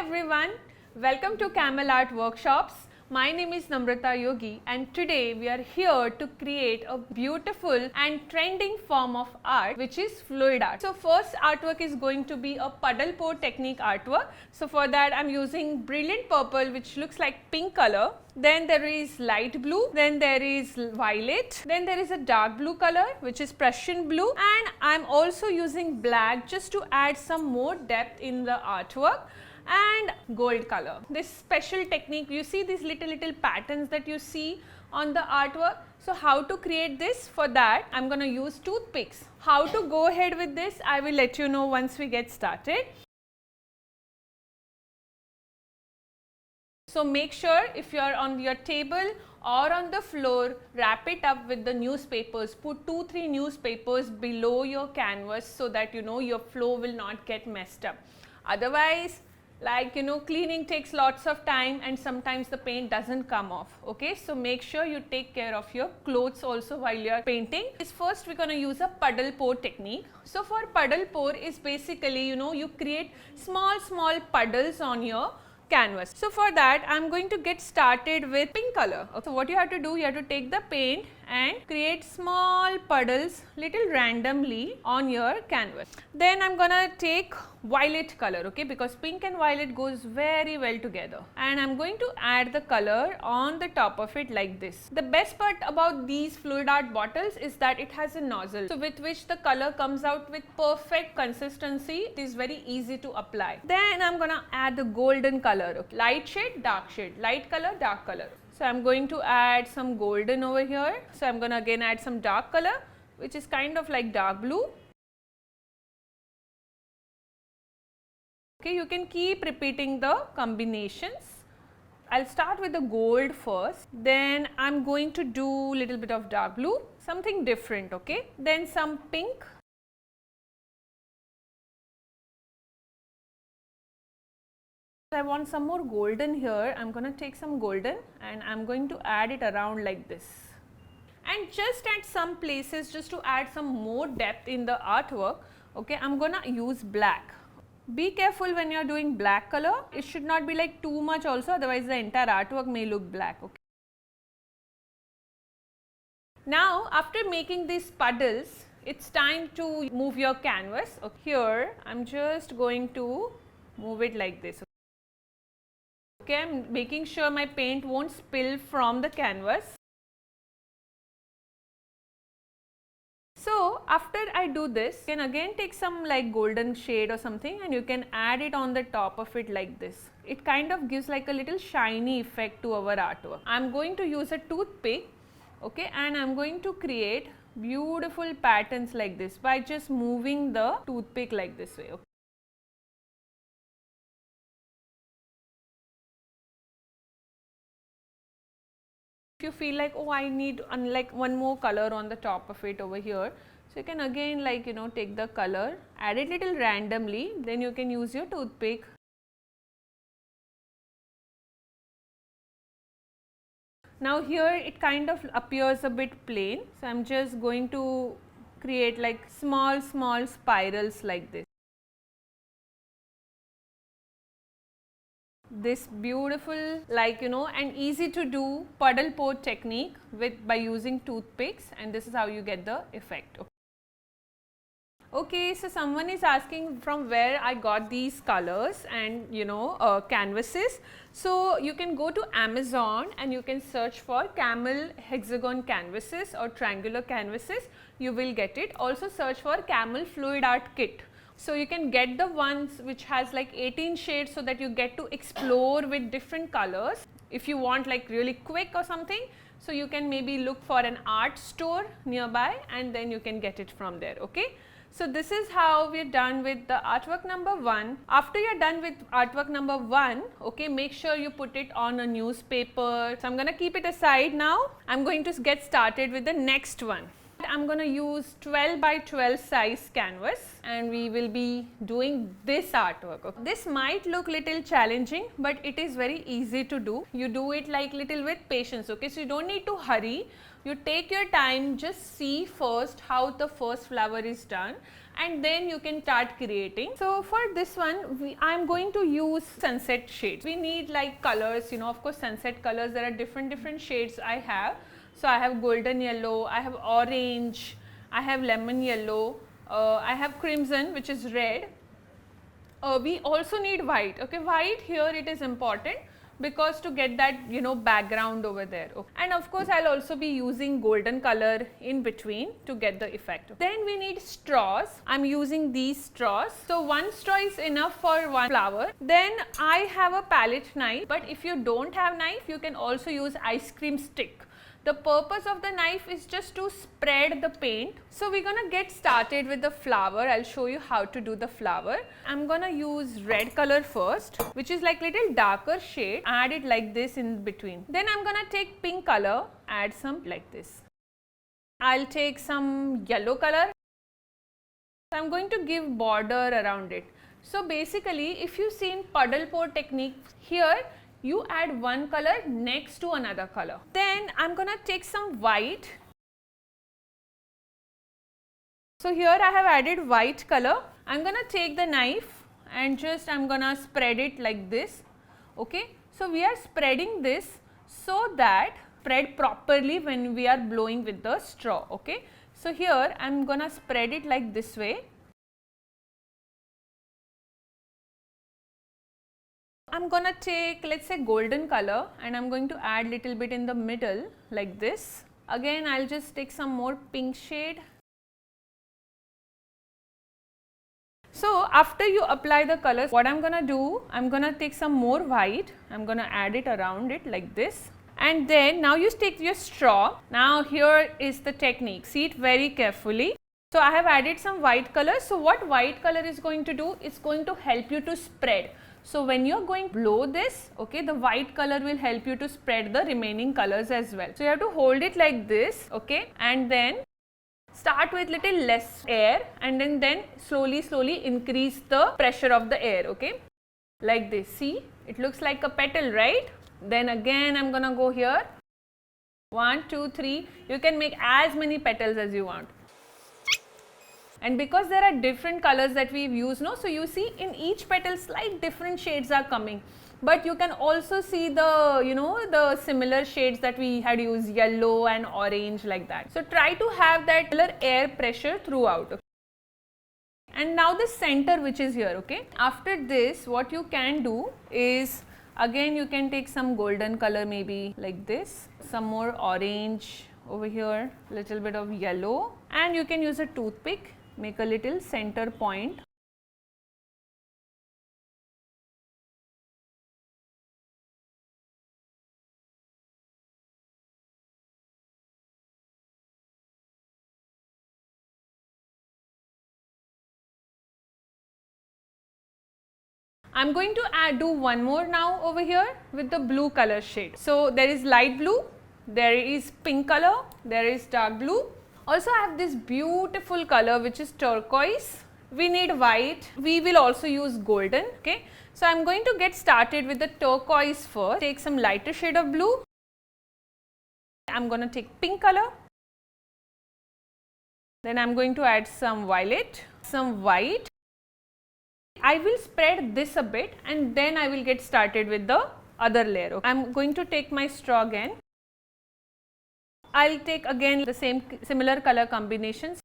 everyone, welcome to Camel Art Workshops. My name is Namrata Yogi and today we are here to create a beautiful and trending form of art which is fluid art. So first artwork is going to be a puddle pour technique artwork. So for that I am using brilliant purple which looks like pink color. Then there is light blue, then there is violet, then there is a dark blue color which is Prussian blue, and I am also using black just to add some more depth in the artwork, and gold color. This special technique, you see these little patterns that you see on the artwork. So how to create this? For that I am going to use toothpicks. How to go ahead with this, I will let you know once we get started. So make sure if you are on your table or on the floor, wrap it up with the newspapers. Put 2-3 newspapers below your canvas so that your flow will not get messed up. Otherwise, cleaning takes lots of time and sometimes the paint doesn't come off. Okay, so make sure you take care of your clothes also while you are painting. First we're going to use a puddle pour technique. So for puddle pour is basically you create small puddles on your canvas. So for that I am going to get started with pink color. So what you have to do, you have to take the paint and create small puddles little randomly on your canvas. Then I am gonna take violet color, okay, because pink and violet goes very well together, and I am going to add the color on the top of it like this. The best part about these fluid art bottles is that it has a nozzle, so with which the color comes out with perfect consistency. It is very easy to apply. Then I am gonna add the golden color, okay. Light shade, dark shade, light color, dark color. So I am going to add some golden over here. So I am going to again add some dark color which is kind of like dark blue. Okay, you can keep repeating the combinations. I'll start with the gold first, then I'm going to do little bit of dark blue, something different, okay, then some pink. I want some more golden here. I'm going to take some golden and I'm going to add it around like this. And just at some places, just to add some more depth in the artwork, okay, I'm going to use black. Be careful when you are doing black color. It should not be like too much also, otherwise the entire artwork may look black. Okay. Now after making these puddles, it's time to move your canvas. Okay. Here I'm just going to move it like this. Okay, I am making sure my paint won't spill from the canvas. So after I do this, you can again take some like golden shade or something and you can add it on the top of it like this. It kind of gives like a little shiny effect to our artwork. I am going to use a toothpick, okay, and I am going to create beautiful patterns like this by just moving the toothpick like this way. Okay. If you feel like, oh, I need one more color on the top of it over here, so you can again take the color, add it little randomly, then you can use your toothpick. Now here it kind of appears a bit plain, so I am just going to create like small spirals like this. This beautiful and easy to do puddle pour technique by using toothpicks, and this is how you get the effect. Okay, so someone is asking from where I got these colors and canvases. So you can go to Amazon and you can search for camel hexagon canvases or triangular canvases, you will get it. Also search for camel fluid art kit. So you can get the ones which has like 18 shades so that you get to explore with different colors. If you want like really quick or something, so you can maybe look for an art store nearby and then you can get it from there. Okay. So this is how we are done with the artwork number 1. After you are done with artwork number 1, okay, make sure you put it on a newspaper. So I am going to keep it aside now. I am going to get started with the next one. I'm gonna use 12 by 12 size canvas and we will be doing this artwork. Okay? This might look little challenging, but it is very easy to do. You do it like little with patience, okay? So you don't need to hurry. You take your time, just see first how the first flower is done and then you can start creating. So for this one, I'm going to use sunset shades. We need like colors, you know, of course sunset colors, there are different shades I have. So I have golden yellow, I have orange, I have lemon yellow, I have crimson which is red. We also need white, okay, white here it is important because to get that, you know, background over there. Okay. And of course I'll also be using golden color in between to get the effect. Then we need straws. I'm using these straws. So one straw is enough for one flower. Then I have a palette knife, but if you don't have knife, you can also use ice cream stick. The purpose of the knife is just to spread the paint. So we're gonna get started with the flower. I'll show you how to do the flower. I'm gonna use red color first, which is like little darker shade. Add it like this in between. Then I'm gonna take pink color, add some like this. I'll take some yellow color. I'm going to give border around it. So basically, if you see in puddle pour technique, here you add one color next to another color. Then I'm gonna take some white. So here I have added white color. I'm gonna take the knife and just I'm gonna spread it like this. Okay. So we are spreading this so that spread properly when we are blowing with the straw. Okay. So here I'm gonna spread it like this way. I'm gonna take, let's say, golden color and I'm going to add little bit in the middle like this. Again, I'll just take some more pink shade. So after you apply the colors, what I'm gonna do, I'm gonna take some more white, I'm gonna add it around it like this. And then now you take your straw. Now here is the technique, see it very carefully. So I have added some white color. So what white color is going to do, it's going to help you to spread. So when you are going to blow this, okay, the white color will help you to spread the remaining colors as well. So you have to hold it like this, okay, and then start with little less air and then slowly increase the pressure of the air, okay, like this. See, it looks like a petal, right? Then again I'm gonna go here, 1, 2, 3, you can make as many petals as you want. And because there are different colors that we've used, no, so you see in each petal slight different shades are coming, but you can also see the, you know, the similar shades that we had used, yellow and orange, like that. So try to have that similar air pressure throughout. Okay. And now the center which is here, okay, after this what you can do is, again you can take some golden color maybe like this, some more orange over here, little bit of yellow, and you can use a toothpick, make a little center point. I'm going to do one more now over here with the blue color shade. So there is light blue, there is pink color, there is dark blue. Also I have this beautiful color which is turquoise. We need white. We will also use golden. Okay. So I'm going to get started with the turquoise first. Take some lighter shade of blue. I'm going to take pink color. Then I'm going to add some violet, some white. I will spread this a bit and then I will get started with the other layer. Okay. I'm going to take my straw again. I'll take again the same similar color combinations.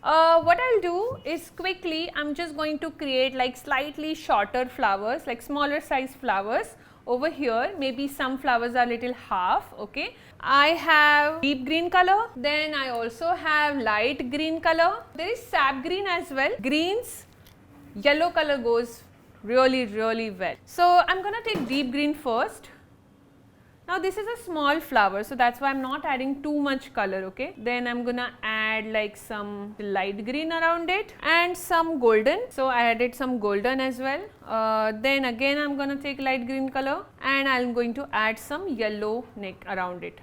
What I'll do is quickly I'm just going to create like slightly shorter flowers, like smaller size flowers over here. Maybe some flowers are little half. Okay, I have deep green color, then I also have light green color. There is sap green as well. Greens, yellow color goes really well. So I'm gonna take deep green first. Now this is a small flower, so that's why I'm not adding too much color. Okay, then I'm gonna add like some light green around it and some golden. So I added some golden as well. Then again I'm gonna take light green color and I'm going to add some yellow neck around it.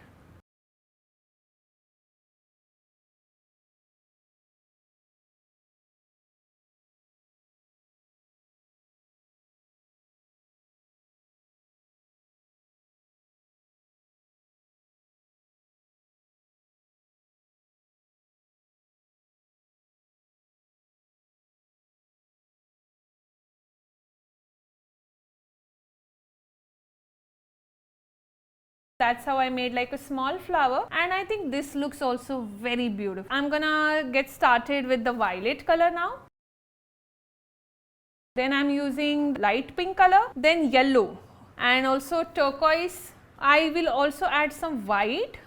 That's how I made like a small flower, and I think this looks also very beautiful. I'm gonna get started with the violet color now. Then I'm using light pink color, then yellow and also turquoise. I will also add some white.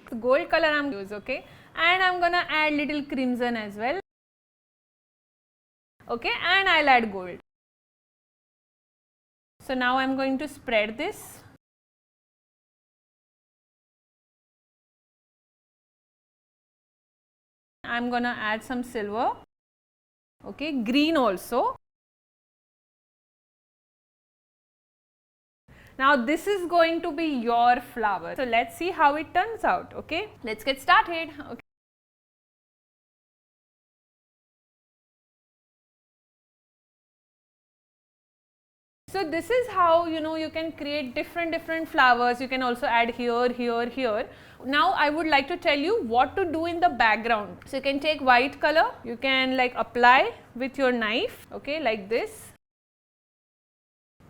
The gold color I'm using, okay, and I'm gonna add little crimson as well. Okay, and I'll add gold. So now I'm going to spread this. I'm gonna add some silver. Okay, green also. Now this is going to be your flower. So let's see how it turns out. Okay, let's get started. Okay. So this is how you can create different flowers. You can also add here. Now I would like to tell you what to do in the background. So you can take white color. You can like apply with your knife. Okay, like this.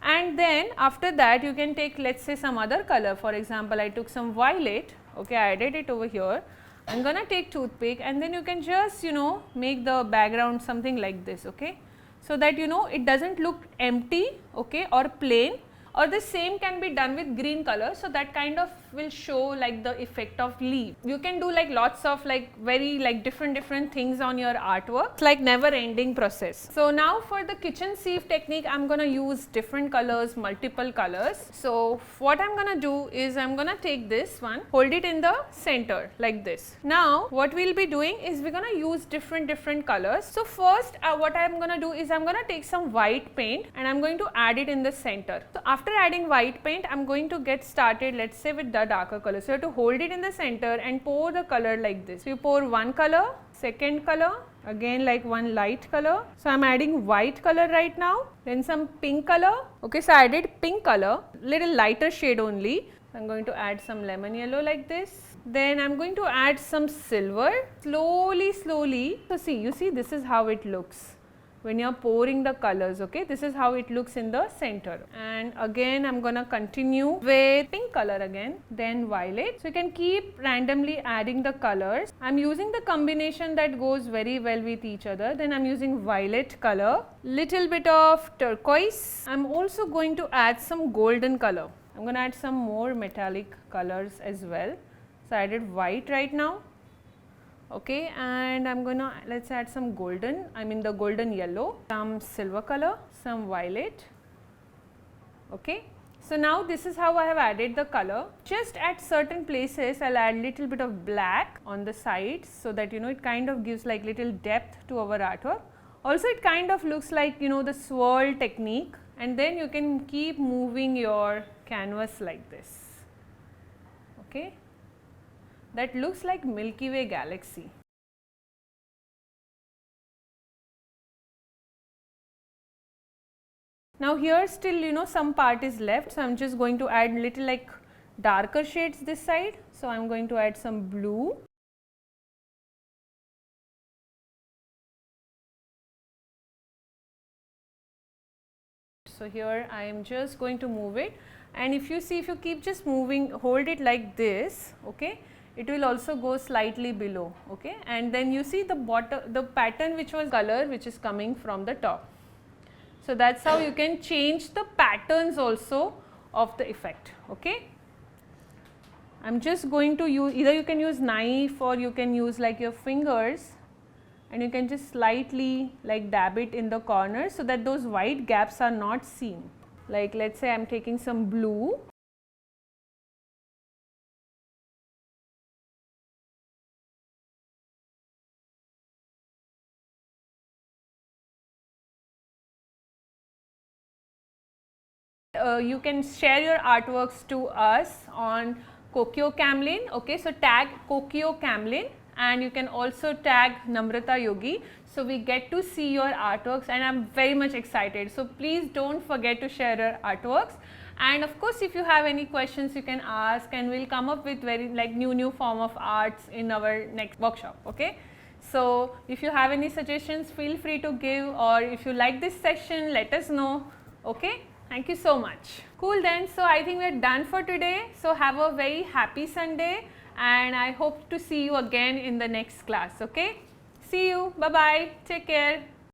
And then after that you can take, let's say, some other color. For example, I took some violet. Okay, I added it over here. I'm gonna take toothpick, and then you can just make the background something like this. Okay, so that it doesn't look empty, okay, or plain. Or the same can be done with green color, so that kind of will show like the effect of leaf. You can do like lots of like very like different things on your artwork. It's like never ending process. So now for the kitchen sieve technique, I'm gonna use different colors, multiple colors. So what I'm gonna do is I'm gonna take this one, hold it in the center like this. Now what we'll be doing is we're gonna use different colors. So first what I'm gonna do is I'm gonna take some white paint and I'm going to add it in the center. So after adding white paint, I'm going to get started, let's say, with the darker color. So you have to hold it in the center and pour the color like this. So you pour one color, second color, again like one light color. So I'm adding white color right now, then some pink color. Okay, so I added pink color, little lighter shade only. I'm going to add some lemon yellow like this. Then I'm going to add some silver slowly. So see, you see, this is how it looks when you are pouring the colors. Okay, this is how it looks in the center. And again I'm gonna continue with pink color again, then violet. So you can keep randomly adding the colors. I'm using the combination that goes very well with each other. Then I'm using violet color, little bit of turquoise. I'm also going to add some golden color. I'm gonna add some more metallic colors as well. So I added white right now. Okay, and I'm gonna, let's add some golden, the golden yellow, some silver color, some violet. Okay, so now this is how I have added the color. Just at certain places I'll add little bit of black on the sides, so that it kind of gives like little depth to our artwork. Also it kind of looks like the swirl technique, and then you can keep moving your canvas like this. Okay, that looks like Milky Way galaxy. Now here still some part is left, so I'm just going to add little like darker shades this side. So I'm going to add some blue. So here I am just going to move it, and if you see, if you keep just moving, hold it like this, okay, it will also go slightly below, okay. And then you see the bottom, the pattern which was color which is coming from the top. So that's how you can change the patterns also of the effect, okay. I'm just going to use, either you can use knife or you can use like your fingers, and you can just slightly like dab it in the corner so that those white gaps are not seen. Like let's say I'm taking some blue. You can share your artworks to us on Kokuyo Camlin, okay. So tag Kokuyo Camlin, and you can also tag Namrata Yogi, so we get to see your artworks, and I'm very much excited. So please don't forget to share your artworks, and of course if you have any questions you can ask, and we'll come up with very like new form of arts in our next workshop, okay. So if you have any suggestions, feel free to give, or if you like this session, let us know, okay. Thank you so much. Cool then, so I think we're done for today. So have a very happy Sunday, and I hope to see you again in the next class, okay. See you, bye bye, take care.